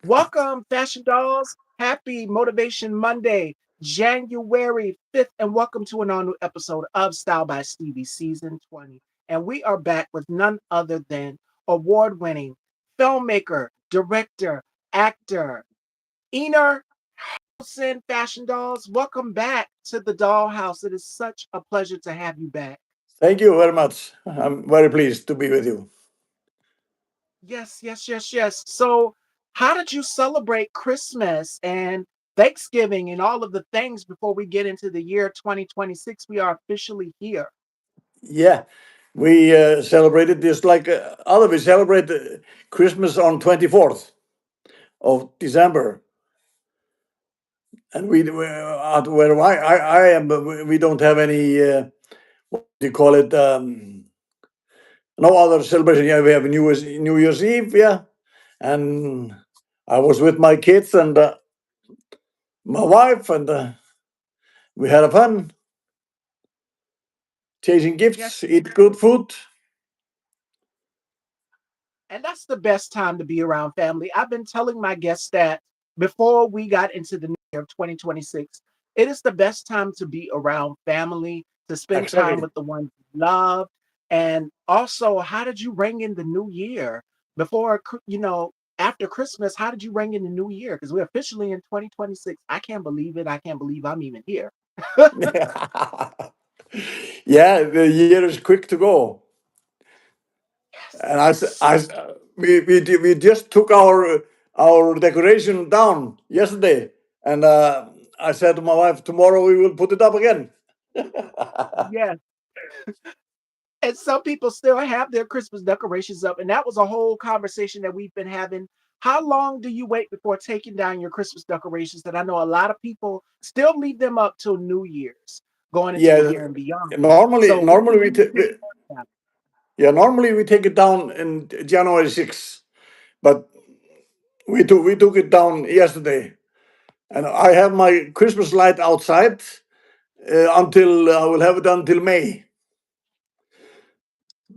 Welcome, Fashion Dolls. Happy Motivation Monday, January 5th, and welcome to an all new episode of Style by Stevie Season 20. And we are back with none other than award winning filmmaker, director, actor, Einar Haraldsson, Fashion Dolls. Welcome back to the Dollhouse. It is such a pleasure to have you back. Thank you very much. I'm very pleased to be with you. Yes, yes, yes, yes. So, how did you celebrate Christmas and Thanksgiving and all of the things before we get into the year 2026? We are officially here. Yeah, we celebrated this like other. We celebrate Christmas on 24th of December, and we where I am. We don't have any. What do you call it? No other celebration. Yeah, we have New Year's Eve. Yeah, and I was with my kids and my wife, and we had a fun, chasing Yes, gifts, eat good food. and that's the best time to be around family. I've been telling my guests that before we got into the new year of 2026, it is the best time to be around family, to spend time Exactly. with the ones you love. And also, how did you ring in the new year before, after Christmas? How did you ring in the new year? Because we're officially in 2026. I can't believe it. I can't believe I'm even here. Yeah, the year is quick to go. And Yes. we just took our decoration down yesterday, and I said to my wife, tomorrow we will put it up again. Yes. And some people still have their Christmas decorations up, and that was a whole conversation that we've been having. How long do you wait before taking down your Christmas decorations? That I know a lot of people still leave them up till New Year's, going into the Yeah, year and beyond. normally So when do normally you take that down? normally we take it down in January 6th, but we took it down yesterday, and I have my Christmas light outside until I will have it until May,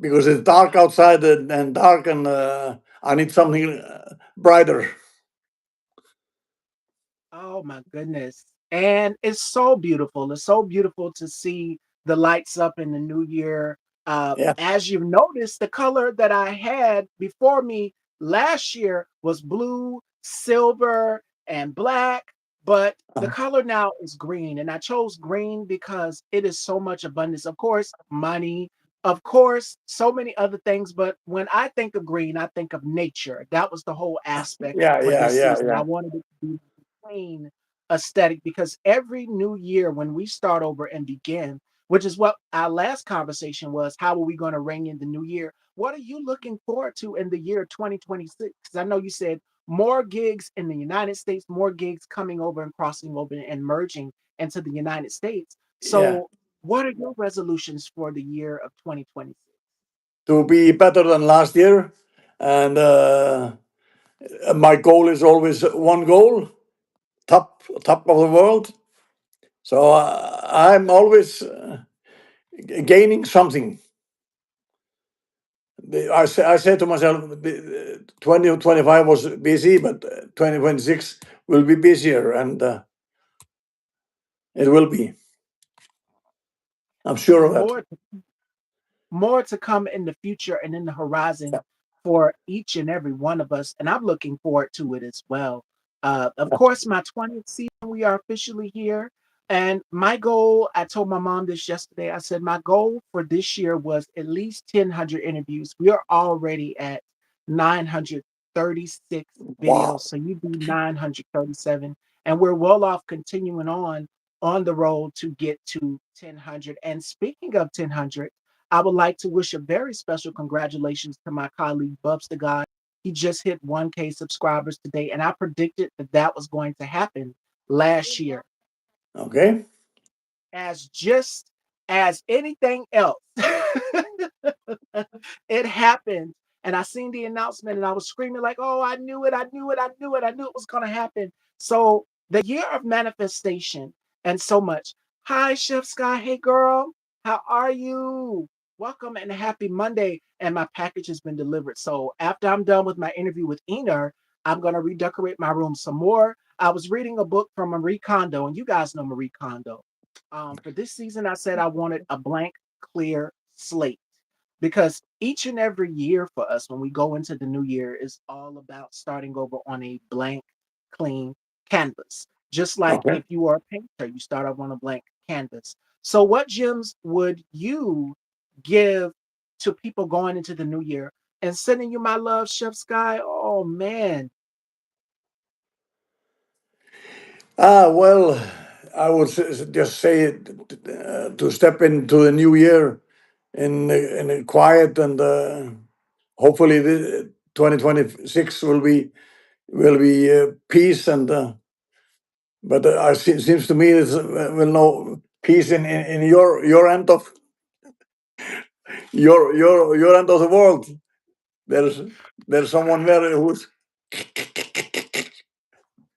because it's dark outside and dark, and I need something brighter. Oh my goodness. And it's so beautiful. It's so beautiful to see the lights up in the new year. Yeah. As you've noticed, the color that I had before me last year was blue, silver, and black. But the Uh, color now is green. And I chose green because it is so much abundance. Of course, money, of course, so many other things. But when I think of green, I think of nature. That was the whole aspect yeah, for yeah, this yeah, season. I yeah. wanted it to be clean aesthetic because every new year when we start over and begin, which is what our last conversation was, how are we going to ring in the new year? What are you looking forward to in the year 2026? Because I know you said more gigs in the United States, more gigs coming over and crossing over and merging into the United States. Yeah. So, what are your resolutions for the year of 2026? To be better than last year, and my goal is always one goal, top of the world. So I'm always gaining something. I said to myself, 2025 was busy, but 2026 will be busier, and it will be. I'm sure And of that. more to come in the future and in the horizon Yeah. for each and every one of us. And I'm looking forward to it as well. Of course, my 20th season, we are officially here. And my goal, I told my mom this yesterday. I said, my goal for this year was at least 1,000 interviews. We are already at 936 videos. Wow. So you do 937. And we're well off continuing on the road to get to 1,000. And speaking of 1,000, I would like to wish a very special congratulations to my colleague Bubs the God. He just hit 1K subscribers today, and I predicted that that was going to happen last year. Okay. As just as anything else, it happened. And I seen the announcement and I was screaming like, oh, I knew it, I knew it, I knew it, I knew it was gonna happen. So the year of manifestation and so much. Hi, Chef Sky. Hey girl, how are you? Welcome and happy Monday. And my package has been delivered. So after I'm done with my interview with Einar, I'm going to redecorate my room some more. I was reading a book from Marie Kondo, and you guys know Marie Kondo. For this season, I said I wanted a blank, clear slate because each and every year for us, when we go into the new year, is all about starting over on a blank, clean canvas. Just like Okay. if you are a painter, you start off on a blank canvas. So, what gems would you give to people going into the new year? And sending you my love, Chef Sky. Oh man, Well, I would just say to step into the new year in a quiet and hopefully the 2026 will be peace and but seems to me it's well no peace in your end of your end of the world. There's there's someone there who's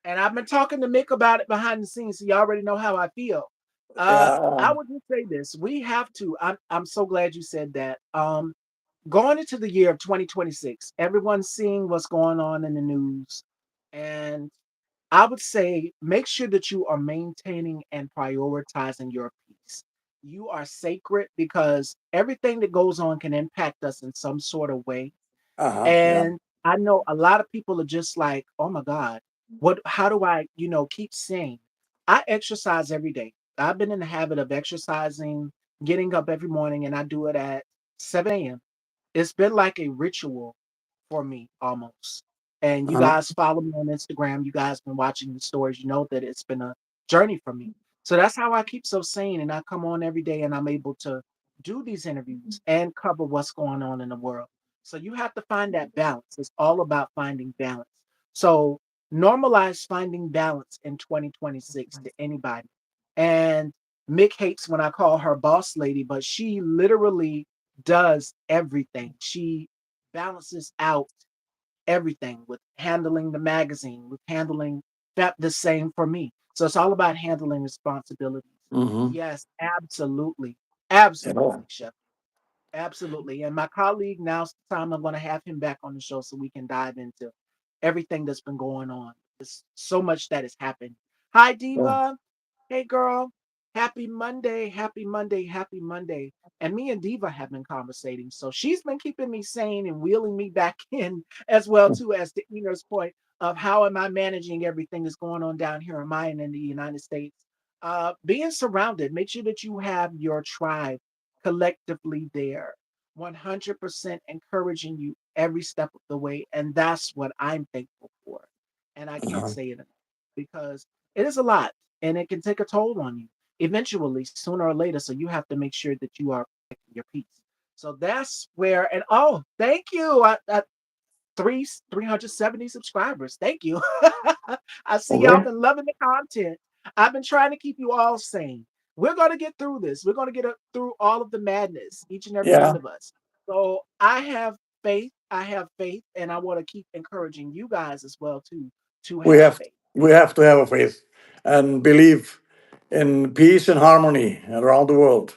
and I've been talking to Mick about it behind the scenes, so you already know how I feel. I yeah. would just say this: we have to. I'm so glad you said that. Going into the year of 2026, everyone's seeing what's going on in the news, and I would say make sure that you are maintaining and prioritizing your peace. You are sacred because everything that goes on can impact us in some sort of way. Yeah. And I know a lot of people are just like, "Oh my God, how do I, keep saying?" I exercise every day. I've been in the habit of exercising, getting up every morning, and I do it at 7 a.m. It's been like a ritual for me almost. And you Uh-huh. guys follow me on Instagram. You guys been watching the stories. You know that it's been a journey for me. So that's how I keep so sane. And I come on every day and I'm able to do these interviews and cover what's going on in the world. So you have to find that balance. It's all about finding balance. So normalize finding balance in 2026 to anybody. And Mick hates when I call her boss lady, but she literally does everything. She balances out everything with handling the magazine, with handling that the same for me. So it's all about handling responsibilities. Hmm. Yes, absolutely. Yeah. Absolutely, Chef. Absolutely. And my colleague, now's the time I'm going to have him back on the show so we can dive into everything that's been going on. There's so much that has happened. Hi, Yeah. Diva. Hey, girl. Happy Monday. Happy Monday. Happy Monday. And me and Diva have been conversating. So she's been keeping me sane and wheeling me back in as well, too, as to Ina's point of how am I managing everything that's going on down here in mine in the United States. Being surrounded, make sure that you have your tribe collectively there, 100% encouraging you every step of the way. And that's what I'm thankful for. And I can't Uh-huh. say it enough because it is a lot and it can take a toll on you eventually, sooner or later. So you have to make sure that you are protecting your peace. So that's where, and oh, thank you. I 370 subscribers. Thank you. I see y'all Okay. been loving the content. I've been trying to keep you all sane. We're going to get through this. We're going to through all of the madness, each and every one Yeah. of us. So I have faith. I have faith, and I want to keep encouraging you guys as well too to We have have faith. we have to have a faith and believe in peace and harmony around the world.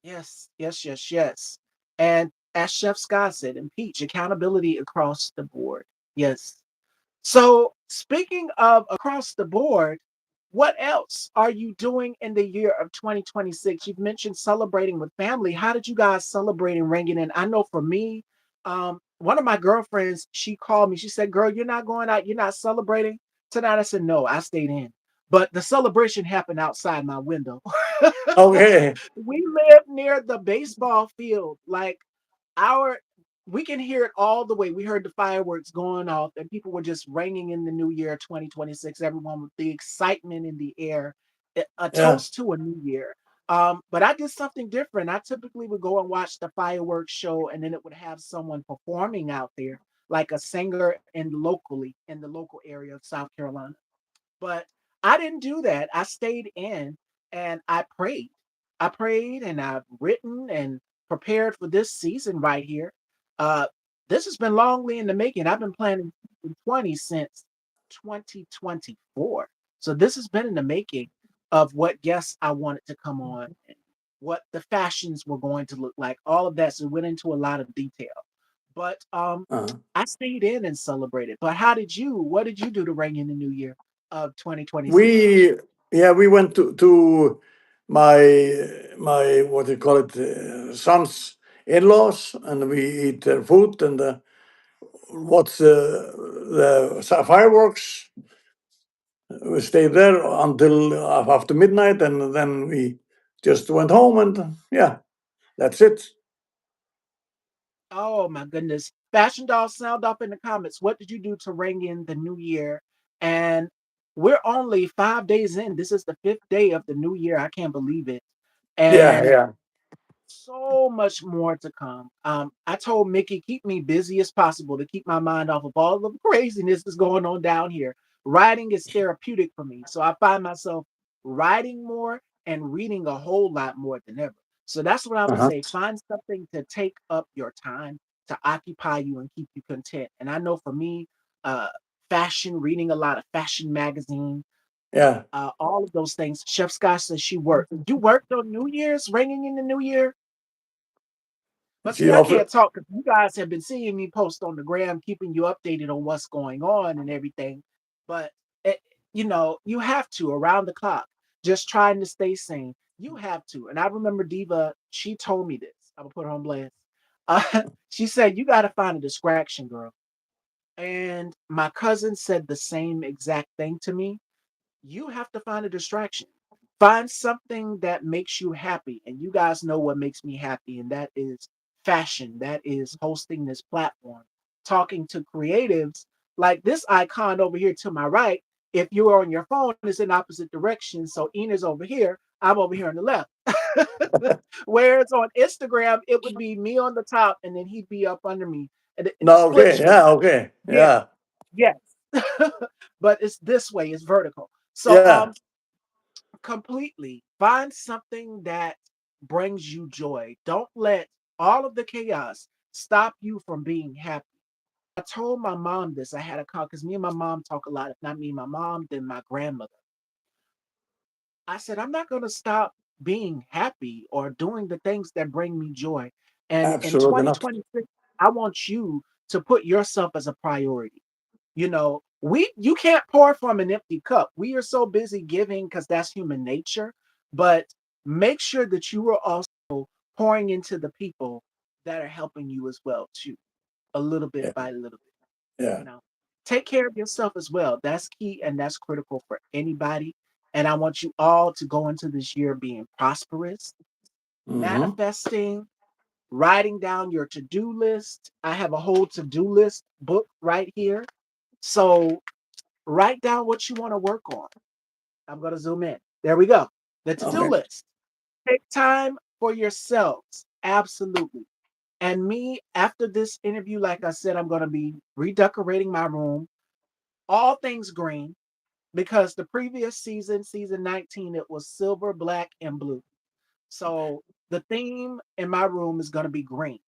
Yes, yes, yes, yes. And as Chef Scott said, impeach accountability across the board. Yes. So, speaking of across the board, what else are you doing in the year of 2026? You've mentioned celebrating with family. How did you guys celebrate and ring it in? I know for me, one of my girlfriends, she called me. She said, "Girl, you're not going out. You're not celebrating tonight." I said, "No, I stayed in." But the celebration happened outside my window. Okay. We live near the baseball field. Like our we can hear it all the way. We heard the fireworks going off, and people were just ringing in the new year 2026. Everyone with the excitement in the air, a Yeah. toast to a new year. But I did something different. I typically would go and watch the fireworks show, and then it would have someone performing out there, like a singer in the local area of South Carolina. But I didn't do that. I stayed in and I prayed. I prayed and I've written and prepared for this season right here. Uh, this has been longly in the making. I've been planning season 20 since 2024. So this has been in the making of what guests I wanted to come on, and what the fashions were going to look like, all of that. So we went into a lot of detail. But Uh-huh. I stayed in and celebrated. But how did you? What did you do to ring in the new year of 2026? We yeah, we went to my what do you call it, son's in-laws, and we eat their food and what's the fireworks. We stayed there until after midnight, and then we just went home, and yeah, that's it. Oh my goodness. Fashion Doll, sound off in the comments. What did you do to ring in the new year? And we're only 5 days in. This is the fifth day of the new year. I can't believe it. Yeah, And yeah, so much more to come. I told Mickey, keep me busy as possible to keep my mind off of all the craziness that's going on down here. Writing is therapeutic for me. So I find myself writing more and reading a whole lot more than ever. So that's what I would uh-huh. say. Find something to take up your time, to occupy you and keep you content. And I know for me, uh, fashion, reading a lot of fashion magazine, Yeah. all of those things. Chef Scott says she worked. You worked on New Year's, ringing in the New Year? But She see, I can't offered. talk because you guys have been seeing me post on the gram, keeping you updated on what's going on and everything. But it, you have to around the clock, just trying to stay sane. You have to. And I remember Diva, she told me this. I'm gonna put her on blast. She said, "You got to find a distraction, girl." And my cousin said the same exact thing to me. You have to find a distraction. Find something that makes you happy. And you guys know what makes me happy, and that is fashion. That is hosting this platform, talking to creatives like this icon over here to my right. If you're on your phone, it's in opposite direction. So Ina's over here, I'm over here on the left. Whereas on Instagram, it would be me on the top and then he'd be up under me. And the No, split okay, screen. yeah, okay, Yeah, yeah, yes. But it's this way, it's vertical. So yeah. completely find something that brings you joy. Don't let all of the chaos stop you from being happy. I told my mom this. I had a call because me and my mom talk a lot. If not me, my mom, then my grandmother. I said, I'm not going to stop being happy or doing the things that bring me joy. And in Absolutely not. 2026, I want you to put yourself as a priority. You can't pour from an empty cup. We are so busy giving because that's human nature, but make sure that you are also pouring into the people that are helping you as well too, a little bit Yeah, by little bit. yeah. you know Take care of yourself as well. That's key and that's critical for anybody. And I want you all to go into this year being prosperous, Mm-hmm. manifesting, writing down your to-do list. I have a whole to-do list book right here. So write down what you want to work on. I'm going to zoom in. There we go. The to do Okay. list. Take time for yourselves. Absolutely. And me, after this interview, like I said, I'm going to be redecorating my room, all things green, because the previous season, season 19, it was silver, black, and blue. So the theme in my room is going to be green.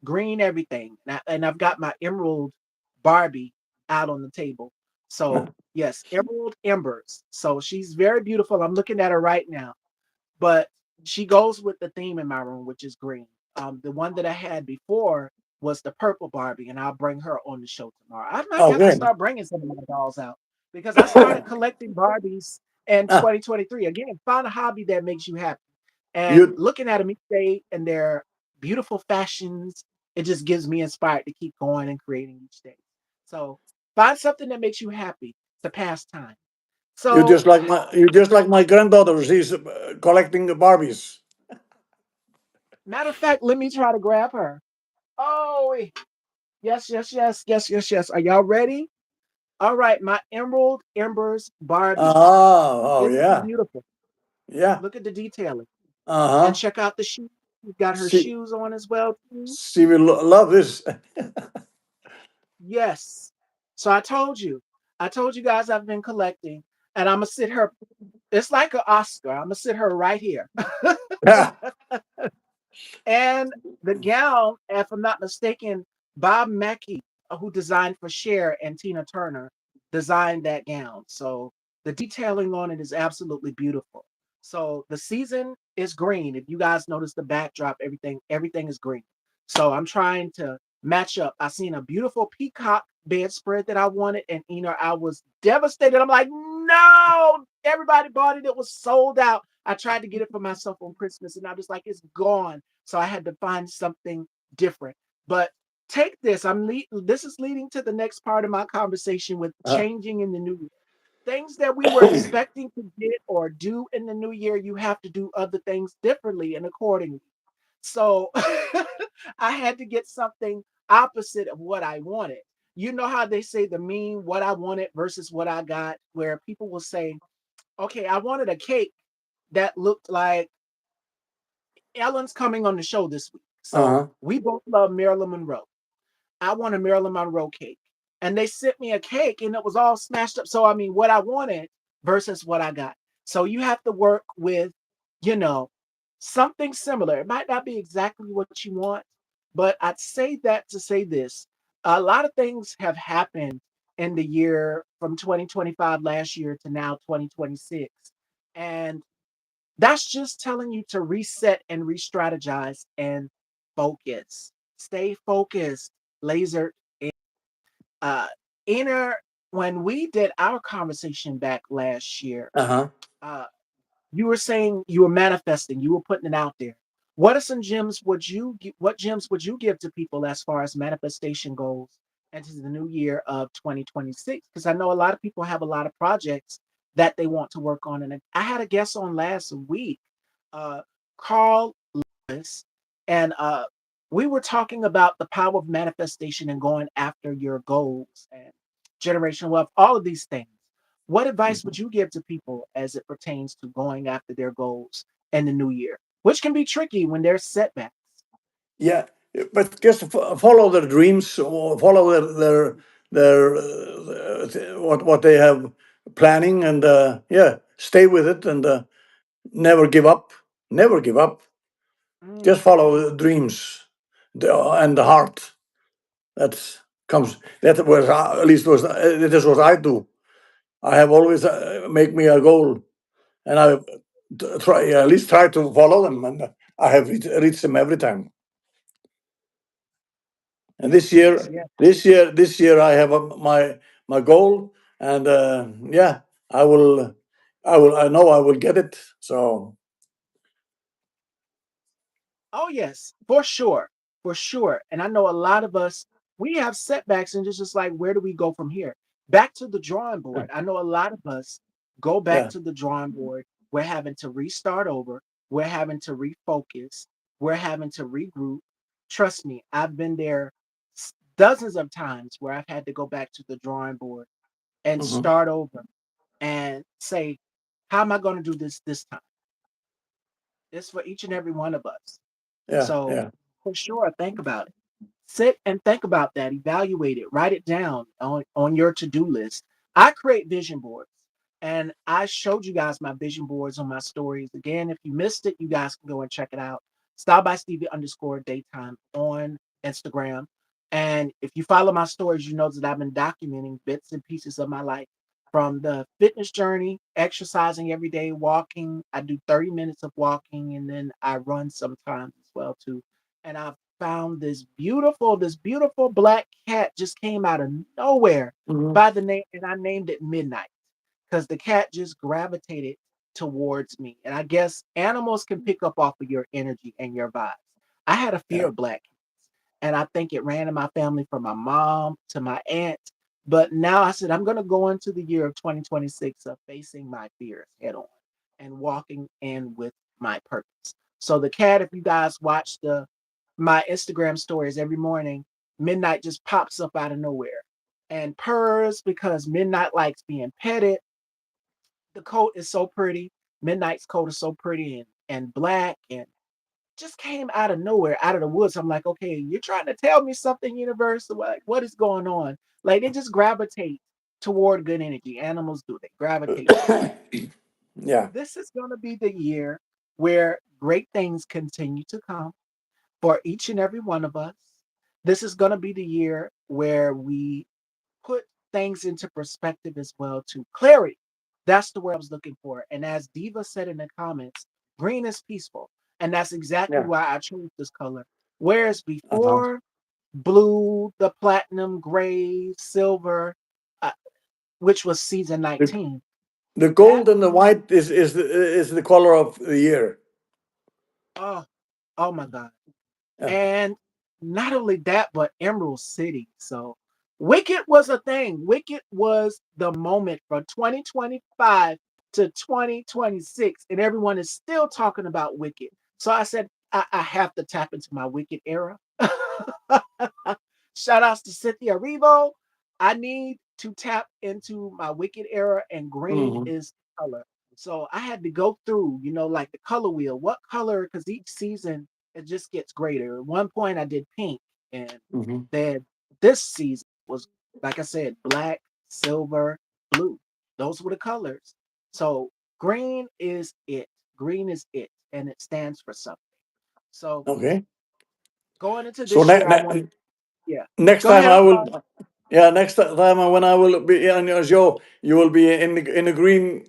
Green everything. And I've got my emerald Barbie out on the table. So, yes, emerald embers. So she's very beautiful. I'm looking at her right now, but she goes with the theme in my room, which is green. The one that I had before was the purple Barbie, and I'll bring her on the show tomorrow. I might have to Okay. start bringing some of my dolls out because I started collecting Barbies in Ah, 2023. Again, find a hobby that makes you happy. And you looking at them each day and their beautiful fashions, it just gives me inspired to keep going and creating each day. So find something that makes you happy to pass time. So you just like my granddaughter. She's collecting the Barbies. matter of fact, let me try to grab her. Oh, yes, yes, yes, yes, yes, yes. Are y'all ready? All right, my Emerald Embers Barbie. Oh, Isn't she yeah, beautiful? yeah. Look at the detailing. Uh And huh. check out the shoes. She's got her She shoes on as well, too. she will love this. Yes. So I told you guys I've been collecting, and I'm gonna sit her. It's like an Oscar. I'm gonna sit her right here. Yeah. And the gown, if I'm not mistaken, Bob Mackey, who designed for Cher and Tina Turner, designed that gown. So the detailing on it is absolutely beautiful. So the season is green. If you guys notice the backdrop, everything is green. So I'm trying to match up. I seen a beautiful peacock bedspread that I wanted, and I was devastated. I'm like, no, everybody bought it. It was sold out. I tried to get it for myself on Christmas, and I was like, it's gone. So I had to find something different. But take this. This is leading to the next part of my conversation with Uh, changing in the new year. Things that we were expecting to get or do in the new year, you have to do other things differently and accordingly. So I had to get something opposite of what I wanted. You know how they say the mean what I wanted versus what I got, where people will say, okay, I wanted a cake that looked like Ellen's coming on the show this week. So uh-huh. we both love Marilyn Monroe. I want a Marilyn Monroe cake. And they sent me a cake and it was all smashed up. So, I mean, what I wanted versus what I got. So you have to work with, you know, something similar. It might not be exactly what you want, but I'd say that to say this. A lot of things have happened in the year from 2025 last year to now 2026. And that's just telling you to reset and re-strategize and focus. Stay focused, laser. Uh, Inner, when we did our conversation back last year, Uh-huh. uh, you were saying you were manifesting, you were putting it out there. What are some gems what gems would you give to people as far as manifestation goes into the new year of 2026? Because I know a lot of people have a lot of projects that they want to work on. And I had a guest on last week, uh, Carl Lewis, and we were talking about the power of manifestation and going after your goals and generational wealth, all of these things. What advice would Mhm. you give to people as it pertains to going after their goals in the new year, which can be tricky when there's setbacks? Yeah, but just follow their dreams or follow what they have planning, and yeah, stay with it, and never give up. Never give up. Just Mm, follow the dreams, and the heart. That's comes. That was at least was it is what I do. I have always make me a goal, and I try at least try to follow them, and I have reached them every time. And yes, yes. this year, I have my goal, and yeah, I will, I know I will get it. So Oh, yes, for sure. And I know a lot of us, we have setbacks, and it's just like, where do we go from here? Back to the drawing board. I know a lot of us go back yeah, to the drawing board. We're having to restart over. We're having to refocus. We're having to regroup. Trust me, I've been there dozens of times where I've had to go back to the drawing board and hmm, start over and say, how am I going to do this time? It's for each and every one of us. yeah, So yeah, for sure, think about it. Sit and think about that. Evaluate it. Write it down on your to-do list. I create vision boards, and I showed you guys my vision boards on my stories. Again, if you missed it, you guys can go and check it out. Style by Stevie underscore daytime on Instagram. And if you follow my stories, you know that I've been documenting bits and pieces of my life from the fitness journey, exercising every day, walking. I do 30 minutes of walking and then I run sometimes as well too. And I've found this beautiful black cat just came out of nowhere hmm, by the name, and I named it Midnight because the cat just gravitated towards me. And I guess animals can pick up off of your energy and your vibes. I had a fear yeah, of black cats, and I think it ran in my family from my mom to my aunt. But now I said, I'm going to go into the year of 2026 of facing my fears head on and walking in with my purpose. So the cat, if you guys watch my Instagram stories every morning, Midnight just pops up out of nowhere and purrs because Midnight likes being petted. The coat is so pretty. Midnight's coat is so pretty and black and just came out of nowhere, out of the woods. I'm like, okay, you're trying to tell me something, universe. Like, what is going on? Like, they just gravitate toward good energy. Animals do. They gravitate toward it. yeah, This is going to be the year where great things continue to come for each and every one of us. This is going to be the year where we put things into perspective as well to clarity. That's the word I was looking for. And as Diva said in the comments, green is peaceful. And that's exactly yeah. why I chose this color. Whereas Uh-huh. before, blue, the platinum, gray, silver, uh, which was season The, 19. the That gold and the white is the color of the year. oh oh my god. Yeah. And not only that, but Emerald City. So Wicked was a thing. Wicked was the moment from 2025 to 2026, and everyone is still talking about Wicked. So I said, I have to tap into my Wicked era. Shout outs to Cynthia Revo. I need to tap into my Wicked era, and green Hmm. is color. So I had to go through, like the color wheel. What color? Because each season it just gets greater. At one point, I did pink, and Hmm. then this season was, like I said, black, silver, blue. Those were the colors. So green is it. Green is it, and it stands for something. So Okay. going into So this year, I want to, yeah. next Go time ahead. I I'm will. sorry. Yeah, next time when I will be on your show, you will be in the green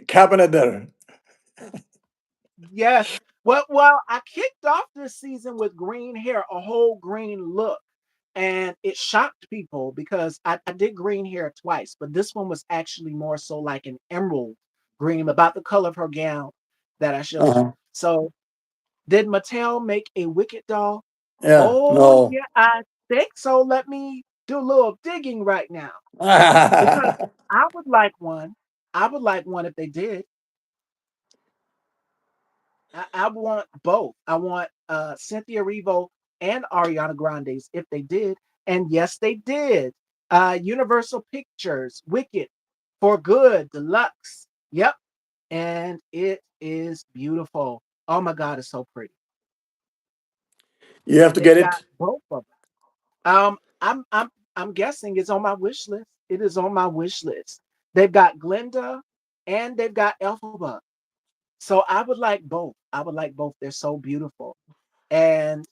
cabinet there. Yes. Well, I kicked off this season with green hair, a whole green look. And it shocked people because I did green hair twice, but this one was actually more so like an emerald green, about the color of her gown that I showed you. Uh-huh. So, did Mattel make a Wicked doll? Yeah. Oh, No. yeah, I think so. Let me do a little digging right now because I would like one. I would like one if they did. I want both. I want Cynthia Revo and Ariana Grande's if they did. And yes, they did. Universal Pictures, Wicked, For Good, Deluxe. Yep. And it is beautiful. Oh my God, it's so pretty. You have to They've get got it. both of them. I'm guessing it's on my wish list. It is on my wish list. They've got Glinda and they've got Elphaba. So I would like both. I would like both. They're so beautiful. And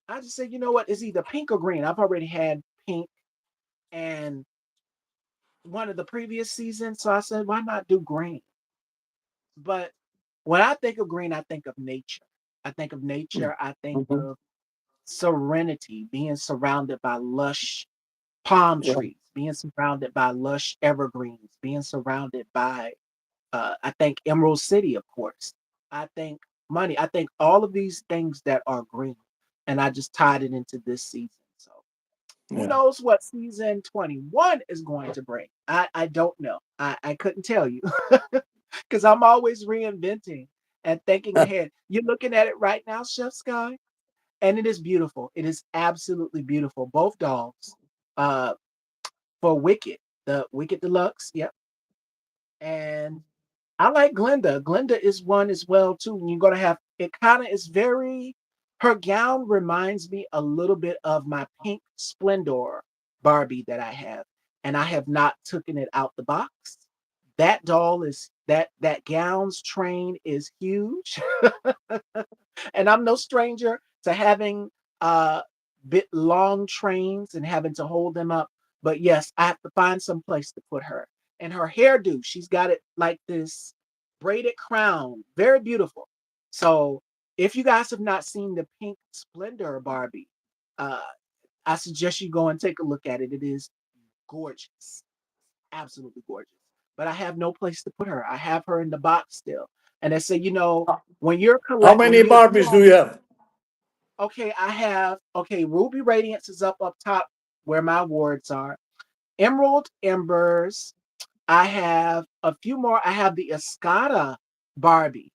I just said, you know what? It's either pink or green. I've already had pink and one of the previous seasons. So I said, why not do green? But when I think of green, I think of nature. I think of nature. I think Mhm. of serenity, being surrounded by lush palm Yeah. trees, being surrounded by lush evergreens, being surrounded by, I think, Emerald City, of course. I think money. I think all of these things that are green. And I just tied it into this season. So who Yeah. knows what season 21 is going to bring? I don't know. I couldn't tell you because I'm always reinventing and thinking ahead. You're looking at it right now, Chef Sky, and it is beautiful. It is absolutely beautiful. Both dolls uh, for Wicked, the Wicked Deluxe. Yep. And I like Glinda. Glinda is one as well too. And you're gonna have it. Kind of is very. Her gown reminds me a little bit of my pink Splendor Barbie that I have, and I have not taken it out the box. That doll is that gown's train is huge, and I'm no stranger to having bit long trains and having to hold them up. But yes, I have to find some place to put her. And her hairdo, she's got it like this braided crown, very beautiful. So if you guys have not seen the Pink Splendor Barbie, uh, I suggest you go and take a look at it. It is gorgeous, absolutely gorgeous. But I have no place to put her. I have her in the box still. And I say, when you're How collect, when many you Barbies do you have? okay, I have Ruby Radiance is up top where my awards are. Emerald Embers. I have a few more. I have the Escada Barbie,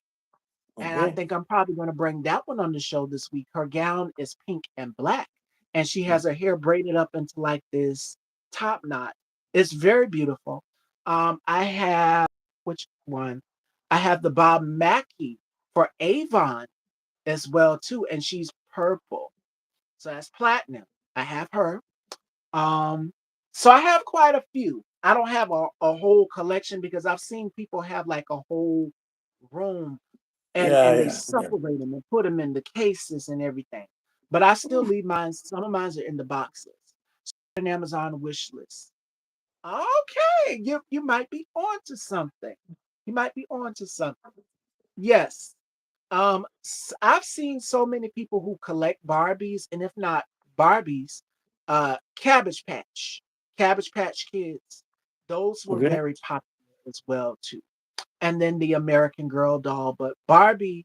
and I Okay. think I'm probably going to bring that one on the show this week. Her gown is pink and black, and she has her hair braided up into like this top knot. It's very beautiful. I have which one? I have the Bob Mackie for Avon as well too, and she's purple. So that's platinum. I have her. Um, so I have quite a few. I don't have a whole collection because I've seen people have like a whole room Yeah, and they yeah, yeah. separate them and put them in the cases and everything. But I still leave mine. Some of mine are in the boxes. An Amazon wish list. Okay, you might be onto something. You might be onto something. Yes. I've seen so many people who collect Barbies, and if not Barbies, Cabbage Patch Kids. Those were Okay. very popular as well too. And then the American Girl doll. But Barbie,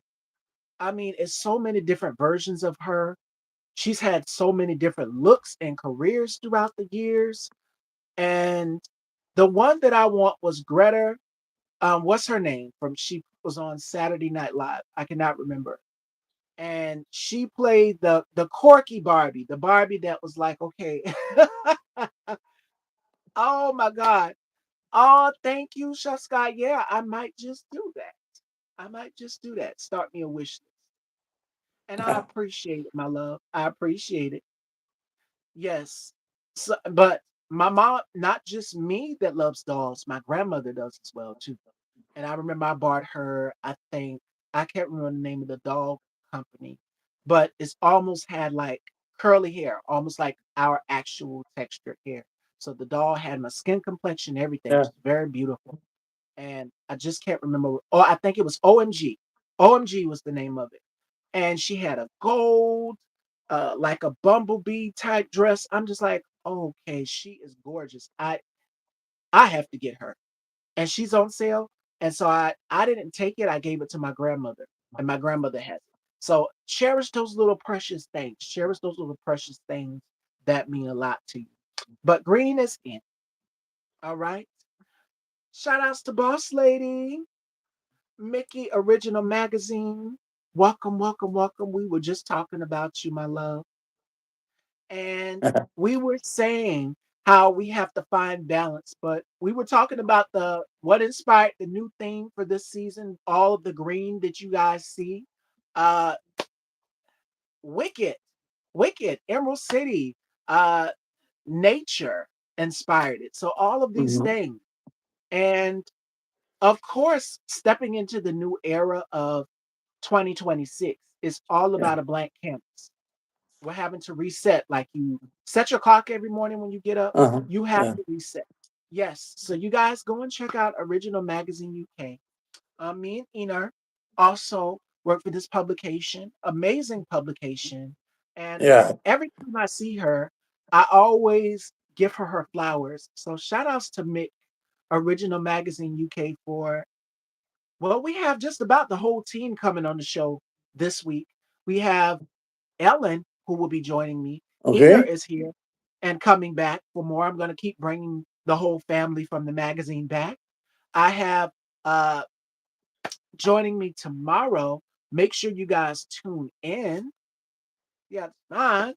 I mean, it's so many different versions of her. She's had so many different looks and careers throughout the years. And the one that I want was Greta. What's her name? From she was on Saturday Night Live. I cannot remember. And she played the quirky Barbie, the Barbie that was like, okay, oh my God. Oh, thank you, Shaska. Yeah, I might just do that. I might just do that. Start me a wish list. And I appreciate it, my love. I appreciate it. Yes. So, but my mom, not just me that loves dolls, my grandmother does as well too. And I remember I bought her, I think, I can't remember the name of the doll company, but it's almost had like curly hair, almost like our actual textured hair. So the doll had my skin complexion, everything. Yeah. She's very beautiful. And I just can't remember. Oh, I think it was OMG. OMG was the name of it. And she had a gold, like a bumblebee type dress. I'm just like, okay, she is gorgeous. I have to get her, and she's on sale. And so I didn't take it. I gave it to my grandmother, and my grandmother has it. So cherish those little precious things. Cherish those little precious things that mean a lot to you. But green is in. All right. Shout outs to Boss Lady, Mickey Original Magazine. Welcome, welcome, welcome. We were just talking about you, my love. And we were saying how we have to find balance, but we were talking about the what inspired the new theme for this season, all of the green that you guys see. Uh Wicked, Wicked, Emerald City, uh nature inspired it. So all of these Mhm. things. And of course, stepping into the new era of 2026 is all Yeah. about a blank canvas. We're having to reset. Like you set your clock every morning when you get up, Uh-huh. you have Yeah. to reset. Yes. So you guys go and check out Original Magazine UK. Me and Einar also work for this publication, amazing publication. And Yeah. every time I see her, I always give her her flowers. So shout outs to Mick, Original Magazine UK for, well, we have just about the whole team coming on the show this week. We have Ellen, who will be joining me. Ener Okay. is here and coming back for more. I'm going to keep bringing the whole family from the magazine back. I have uh, joining me tomorrow. Make sure you guys tune in. Yeah, not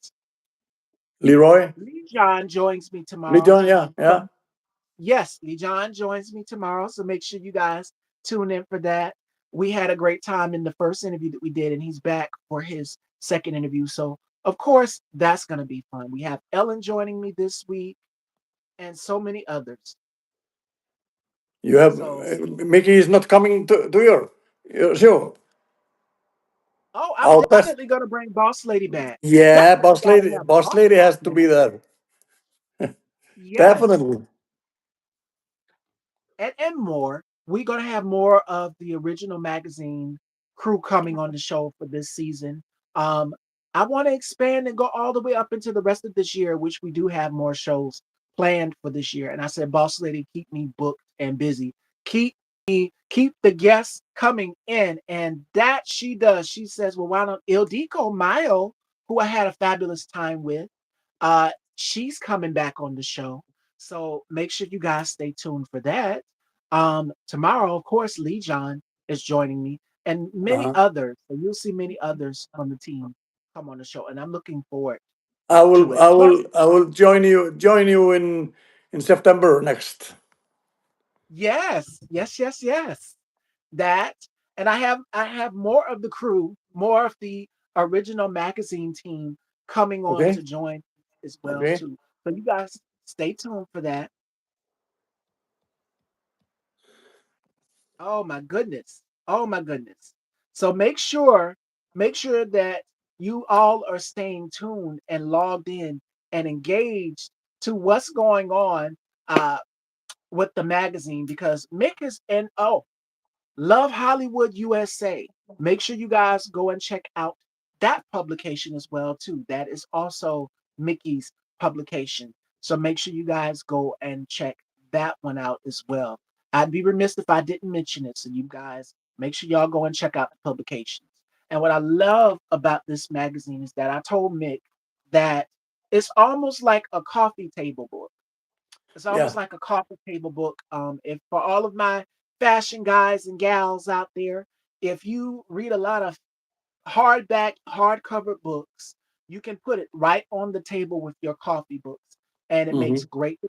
Leroy. Lee John joins me Lee tomorrow. John. Yeah. So Yeah. yes, Lee John joins me tomorrow. So make sure you guys tune in for that. We had a great time in the first interview that we did, and he's back for his second interview. So, of course, that's going to be fun. We have Ellen joining me this week and so many others. You have So, Mickey is not coming to your show. oh, I'm Our best. definitely going to bring Boss Lady back. Yeah, Definitely boss got to lady. have Boss Boss lady Lady has to back. be there. Yes. Definitely. And more. We're going to have more of the original magazine crew coming on the show for this season. Um, I want to expand and go all the way up into the rest of this year, which we do have more shows planned for this year. And I said, Boss Lady, keep me booked and busy. Keep the guests coming in. And that she does. She says, well, why don't Ildiko Mayo, who I had a fabulous time with, she's coming back on the show. So make sure you guys stay tuned for that. Tomorrow, of course, Lee John is joining me and many Uh-huh. others. So you'll see many others on the team come on the show. And I'm looking forward I to will. it. I Plus, will. I will join you in September next. yes, yes, yes, yes. That and I have more of the crew, more of the original magazine team coming on Okay. to join as well Okay. too. So you guys stay tuned for that. Oh my goodness. Oh my goodness. So make sure that you all are staying tuned and logged in and engaged to what's going on uh with the magazine because Mick is and oh, Love Hollywood USA. Make sure you guys go and check out that publication as well too. That is also Mickey's publication. So make sure you guys go and check that one out as well. I'd be remiss if I didn't mention it. So you guys make sure y'all go and check out the publications. And what I love about this magazine is that I told Mick that it's almost like a coffee table book. It's almost Yeah. like a coffee table book. If for all of my fashion guys and gals out there, if you read a lot of hardback, hardcover books, you can put it right on the table with your coffee books, and it makes Hmm. great.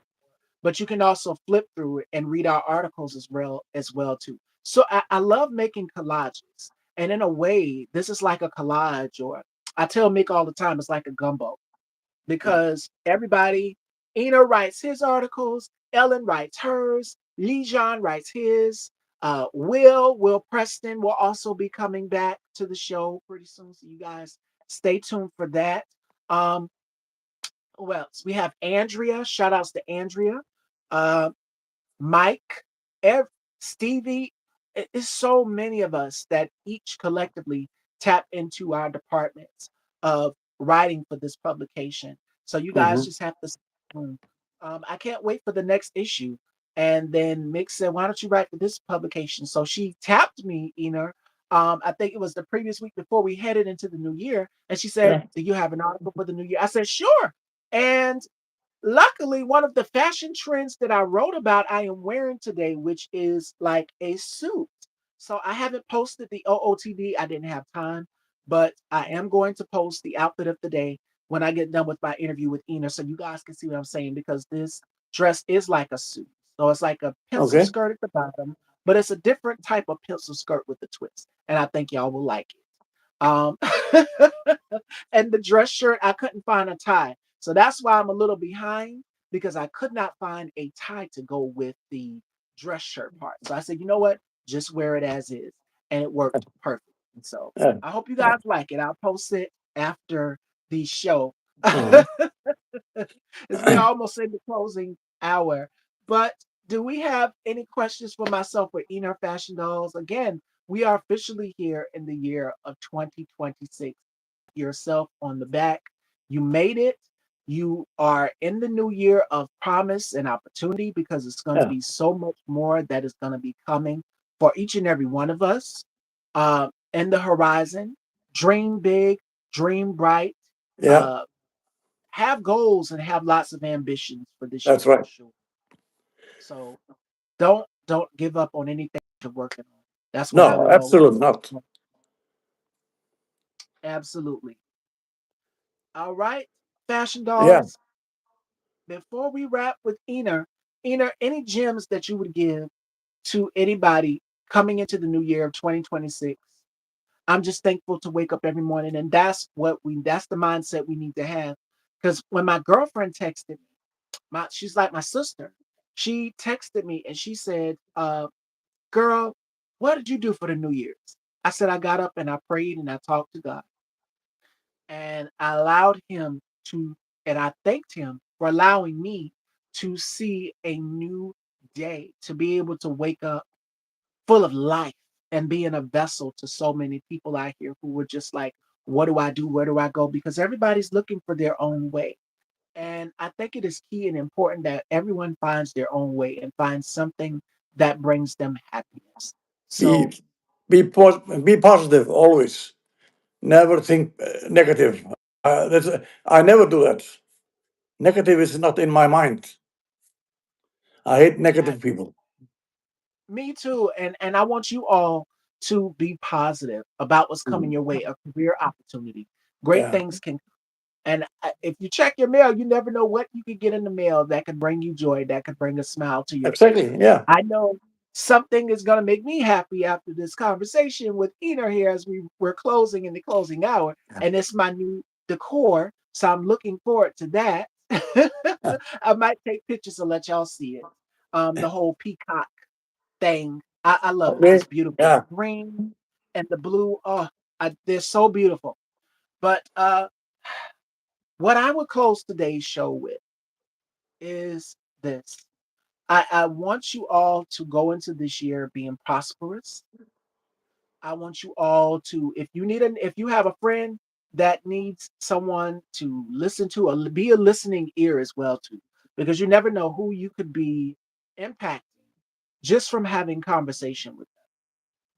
But you can also flip through it and read our articles as well too. So I love making collages, and in a way, this is like a collage, or I tell Mick all the time, it's like a gumbo Yeah. because everybody, Ina writes his articles, Ellen writes hers, Lee John writes his. Will Preston will also be coming back to the show pretty soon, so you guys stay tuned for that. Um, who else? We have Andrea. Shout outs to Andrea. Uh, Mike, Stevie. It's so many of us that each collectively tap into our departments of writing for this publication. So you guys Hmm. just have to stay tuned. I can't wait for the next issue. And then Mick said, "Why don't you write for this publication?" So she tapped me, Ener. I think it was the previous week before we headed into the new year, and she said, Yeah. "Do you have an article for the new year?" I said, "Sure." And luckily, one of the fashion trends that I wrote about, I am wearing today, which is like a suit. So I haven't posted the OOTD. I didn't have time, but I am going to post the outfit of the day when I get done with my interview with Ina, so you guys can see what I'm saying because this dress is like a suit. So it's like a pencil Okay. skirt at the bottom, but it's a different type of pencil skirt with a twist, and I think y'all will like it. Um, and the dress shirt, I couldn't find a tie. So that's why I'm a little behind because I could not find a tie to go with the dress shirt part. So I said, you know what? Just wear it as is. And it worked perfect. And so Yeah. I hope you Yeah. guys like it. I'll post it after the show. Hmm. As we almost in the closing hour. But do we have any questions for myself or Enar Fashion Dolls? Again, we are officially here in the year of 2026. Yourself on the back. You made it. You are in the new year of promise and opportunity because it's going to Yeah. be so much more that is going to be coming for each and every one of us in the horizon. Dream big, dream bright, Yeah. uh, have goals and have lots of ambitions for this That's year for right. sure. So don't give up on anything you're working on. That's what I No, would always. absolutely not. Absolutely. All right, fashion Yeah. dolls. Before we wrap with Ener, any gems that you would give to anybody coming into the new year of 2026? I'm just thankful to wake up every morning, and that's the mindset we need to have. Because when my girlfriend texted me, she's like my sister. She texted me and she said, "Girl, what did you do for the New Year's?" I said, "I got up and I prayed and I talked to God, and I allowed Him to, and I thanked Him for allowing me to see a new day, to be able to wake up full of life and being a vessel to so many people out here who were just like, what do I do? Where do I go?" Because everybody's looking for their own way. And I think it is key and important that everyone finds their own way and finds something that brings them happiness. Be So, be positive always. Never think negative. I never do that. Negative is not in my mind. I hate I, negative people. me too. And I want you all to be positive about what's coming Mhm. your way, a career opportunity. Great Yeah. things can. And if you check your mail, you never know what you could get in the mail that could bring you joy, that could bring a smile to your face. Exactly. Yeah. I know something is going to make me happy after this conversation with Ener here as we're closing in the closing hour. And it's my new decor. So I'm looking forward to that. Yeah. I might take pictures and let y'all see it. The whole peacock thing. I love it. Okay. It's beautiful. Yeah. Green and the blue. Oh, they're so beautiful. But what I would close today's show with is this. I want you all to go into this year being prosperous. I want you all to, if you have a friend, that needs someone to listen to or be a listening ear as well too, because you never know who you could be impacting just from having conversation with them,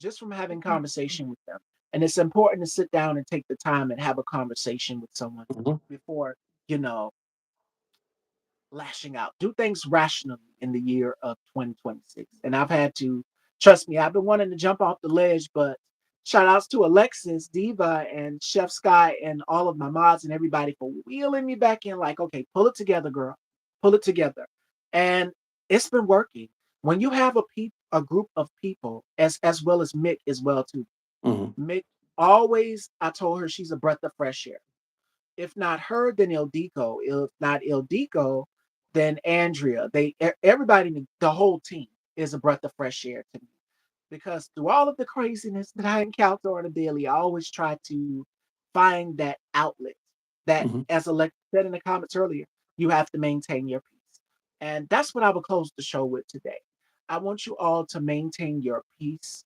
just from having conversation with them. And it's important to sit down and take the time and have a conversation with someone Mhm. before, you know, lashing out. Do things rationally in the year of 2026. And I've had to, trust me, I've been wanting to jump off the ledge, but shout outs to Alexis, Diva, and Chef Sky, and all of my mods and everybody for wheeling me back in like, okay, pull it together, girl. Pull it together. And it's been working. When you have a group of people, as well as Mick as well too. Mhm. Mick always, I told her she's a breath of fresh air. If not her, then Ildiko. If not Ildiko, then Andrea. Everybody, the whole team is a breath of fresh air to me. Because through all of the craziness that I encounter on a daily, I always try to find that outlet. That, Mhm. as Alexa said in the comments earlier, you have to maintain your peace. And that's what I will close the show with today. I want you all to maintain your peace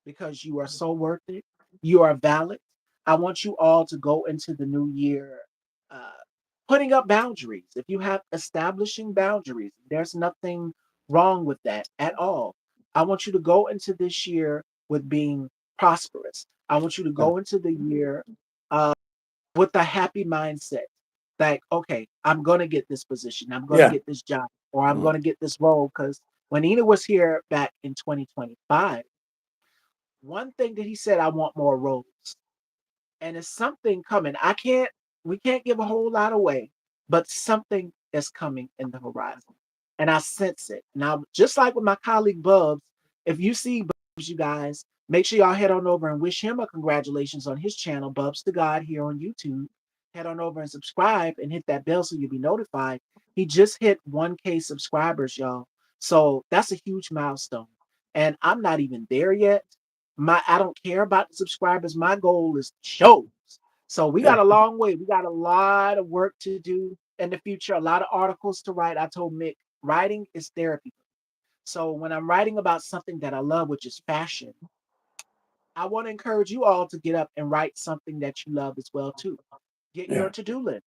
because you are so worth it. You are valid. I want you all to go into the new year uh, putting up boundaries. If you have establishing boundaries, there's nothing wrong with that at all. I want you to go into this year with being prosperous. I want you to Yeah. go into the year uh, with a happy mindset. Like, okay, I'm going to get this position. I'm going to Yeah. get this job, or I'm Mhm. going to get this role. Because when Ina was here back in 2025, one thing that he said, I want more roles. And it's something coming. We can't give a whole lot away, but something is coming in the horizon. And I sense it. Now, just like with my colleague Bubs, if you see Bubs, you guys, make sure y'all head on over and wish him a congratulations on his channel, Bubs to God here on YouTube. Head on over and subscribe and hit that bell so you'll be notified. He just hit 1K subscribers, y'all. So that's a huge milestone. And I'm not even there yet. I don't care about the subscribers. My goal is shows. So we got Yeah. a long way. We got a lot of work to do in the future, a lot of articles to write. I told Mick, writing is therapy. So when I'm writing about something that I love, which is fashion, I want to encourage you all to get up and write something that you love as well too. Get your Yeah. to-do list.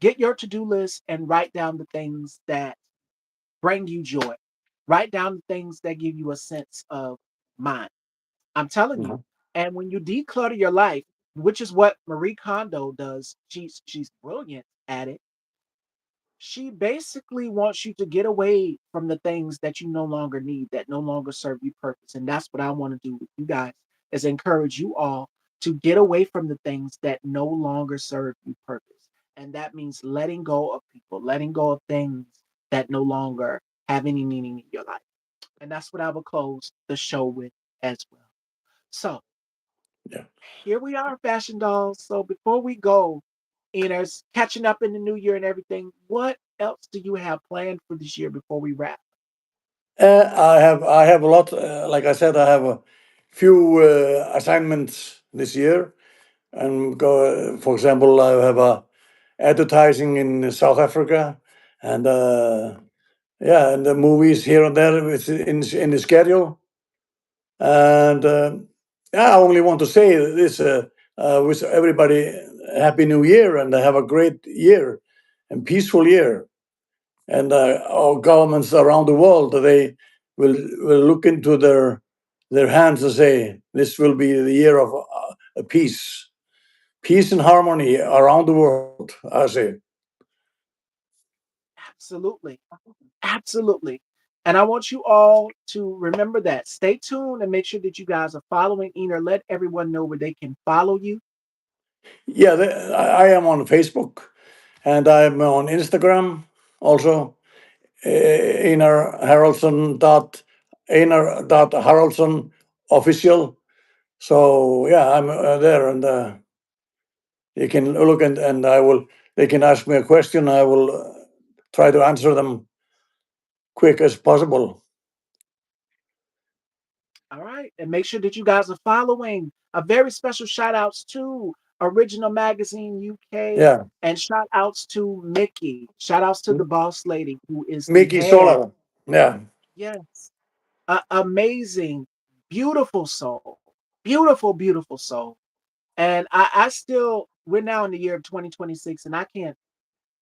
Get your to-do list and write down the things that bring you joy. Write down the things that give you a sense of mind. I'm telling you. Mhm. And when you declutter your life, which is what Marie Kondo does, she's brilliant at it. She basically wants you to get away from the things that you no longer need, that no longer serve you purpose. And that's what I want to do with you guys, is encourage you all to get away from the things that no longer serve you purpose. And that means letting go of people, letting go of things that no longer have any meaning in your life. And that's what I will close the show with as well. So Yeah. here we are, fashion dolls. So before we go, Enos, catching up in the new year and everything, what else do you have planned for this year before we wrap? I have a lot. Like I said, I have a few assignments this year, and for example, I have a advertising in South Africa, and yeah, and the movies here and there in the schedule. And yeah, I only want to say this: wish everybody a happy New Year and have a great year and peaceful year. And our governments around the world, they will look into their hands and say, this will be the year of peace and harmony around the world. I say, Absolutely. Absolutely. And I want you all to remember that. Stay tuned and make sure that you guys are following Ener. Let everyone know where they can follow you. yeah, I am on Facebook and I'm on Instagram also. Einar Haraldsson Einar Haraldsson official. So yeah, I'm there, and you can look and I will. They can ask me a question. I will try to answer them quick as possible. All right. And make sure that you guys are following. A very special shout outs to Original Magazine UK Yeah, and shout outs to Mickey. Shout outs to the boss lady who is the Mickey head. Solar. Yeah, Yes. Amazing, beautiful soul. Beautiful, beautiful soul. And I still we're now in the year of 2026, and I can't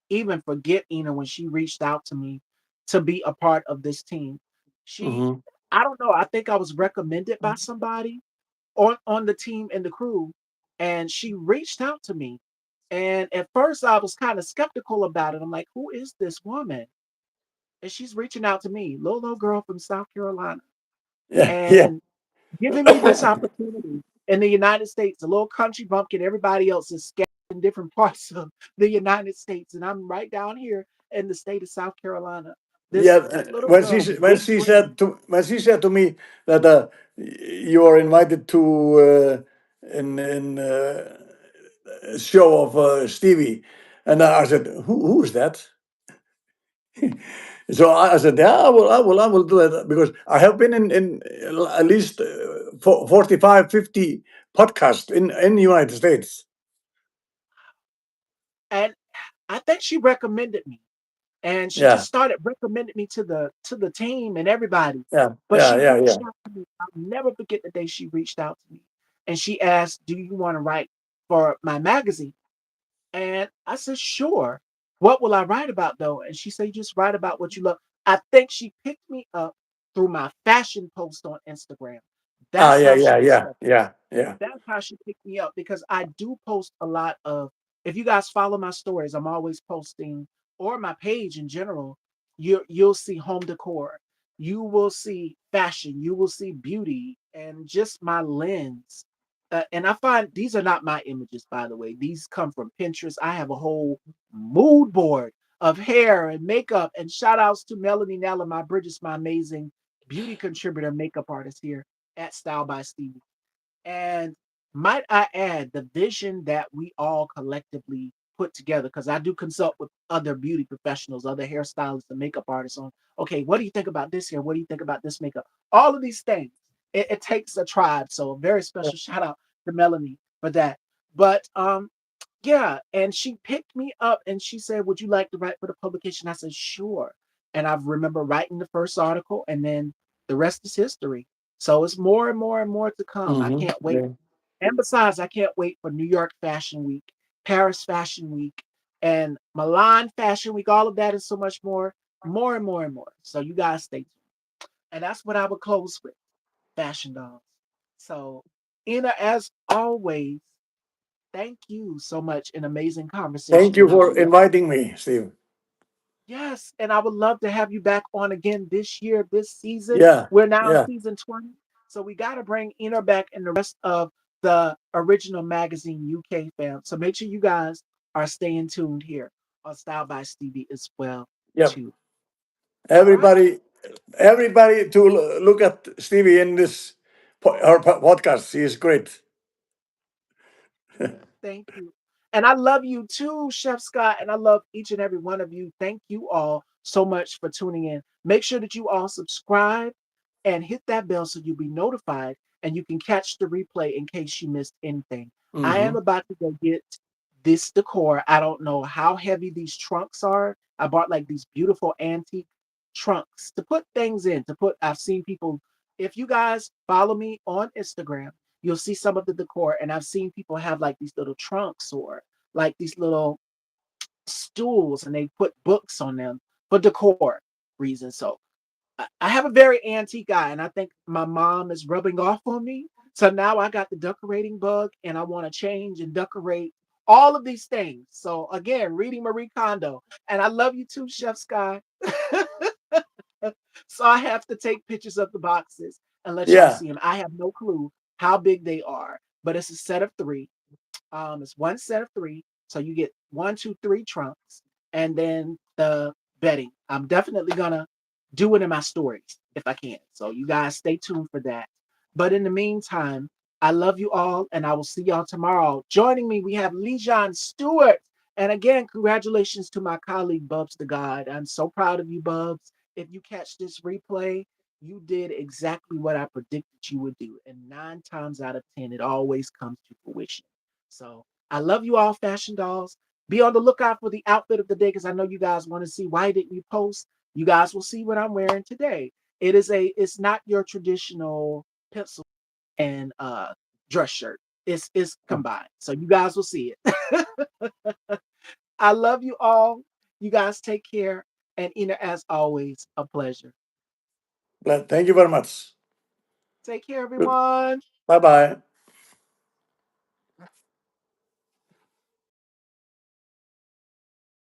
even forget Ina when she reached out to me to be a part of this team. She, Hmm. I don't know, I think I was recommended by somebody on the team and the crew, and she reached out to me. And at first, I was kind of skeptical about it. I'm like, who is this woman? And she's reaching out to me, little girl from South Carolina, Yeah, yeah, and giving me this opportunity in the United States, a little country bumpkin. Everybody else is scattered in different parts of the United States, and I'm right down here in the state of South Carolina. yeah. This little girl with big dreams. When she said to me that you are invited to in show of Stevie, and I said, who's that? So I said, yeah, I will do it because I have been in at least 45, 50 podcasts in the United States. And I think she recommended me. And she Yeah, just started recommending me to the team and everybody. yeah, But yeah, she yeah, yeah. reached out to me. I'll never forget the day she reached out to me. And she asked, "Do you want to write for my magazine?" And I said, "Sure." What will I write about though? And she said, "Just write about what you love." I think she picked me up through my fashion post on Instagram. Ah, That's yeah, how she yeah, yeah, discovered. yeah, yeah. That's how she picked me up because I do post a lot of, if you guys follow my stories, I'm always posting, or my page in general, you'll see home decor, you will see fashion, you will see beauty, and just my lens. And I find these are not my images, by the way. These come from Pinterest. I have a whole mood board of hair and makeup. And shout outs to Melanie Nella, my Bridges, my amazing beauty contributor, makeup artist here at Style by Stevie. And might I add, the vision that we all collectively put together, because I do consult with other beauty professionals, other hairstylists and makeup artists on, okay, what do you think about this here? What do you think about this makeup? All of these things. It takes a tribe. So a very special shout out to Melanie for that. But yeah, and she picked me up and she said, "Would you like to write for the publication?" I said, "Sure." And I remember writing the first article, and then the rest is history. So it's more and more and more to come. I Hmm. can't wait. Yeah. And besides, I can't wait for New York Fashion Week, Paris Fashion Week, and Milan Fashion Week. All of that and so much more, more and more and more. So you guys stay tuned. And that's what I would close with, Fashion Dolls. So, Ina, as always, thank you so much. An amazing Thank conversation. you And I would for love, inviting me, Steve. yes, and I would love to have you back on again this year, this season. Yeah, We're now in yeah, season 20. So we got to bring Ina back and the rest of the original magazine UK fam. So make sure you guys are staying tuned here on Style by Stevie as well, yeah. too. All right. Everybody, everybody to look at Stevie in this her podcast. He is great. Thank you. And I love you too, Chef Scott. And I love each and every one of you. Thank you all so much for tuning in. Make sure that you all subscribe and hit that bell so you'll be notified and you can catch the replay in case you missed anything. I am Hmm. about to go get this decor. I don't know how heavy these trunks are. I bought like these beautiful antique trunks to put things in, to put, I've seen people, if you guys follow me on Instagram, you'll see some of the decor. And I've seen people have like these little trunks or like these little stools and they put books on them for decor reasons. So I have a very antique eye, and I think my mom is rubbing off on me. So now I got the decorating bug, and I want to change and decorate all of these things. So again, reading Marie Kondo, and I love you too, Chef Sky. So I have to take pictures of the boxes and let y'all Yeah, see them. I have no clue how big they are, but it's a set of three. It's one set of three. So you get one, two, three trunks, and then the bedding. I'm definitely gonna do it in my stories if I can. So you guys stay tuned for that. But in the meantime, I love you all, and I will see y'all tomorrow. Joining me, we have Lejon Stewart. And again, congratulations to my colleague Bubs the God. I'm so proud of you, Bubs. If you catch this replay, you did exactly what I predicted you would do. And 9 times out of 10, it always comes to fruition. So I love you all, fashion dolls. Be on the lookout for the outfit of the day because I know you guys want to see why didn't you post. You guys will see what I'm wearing today. It's not your traditional pencil and dress shirt. It's combined. So you guys will see it. I love you all. You guys take care. And Ina, as always, a pleasure. Thank you very much. Take care, Good. everyone. Bye bye.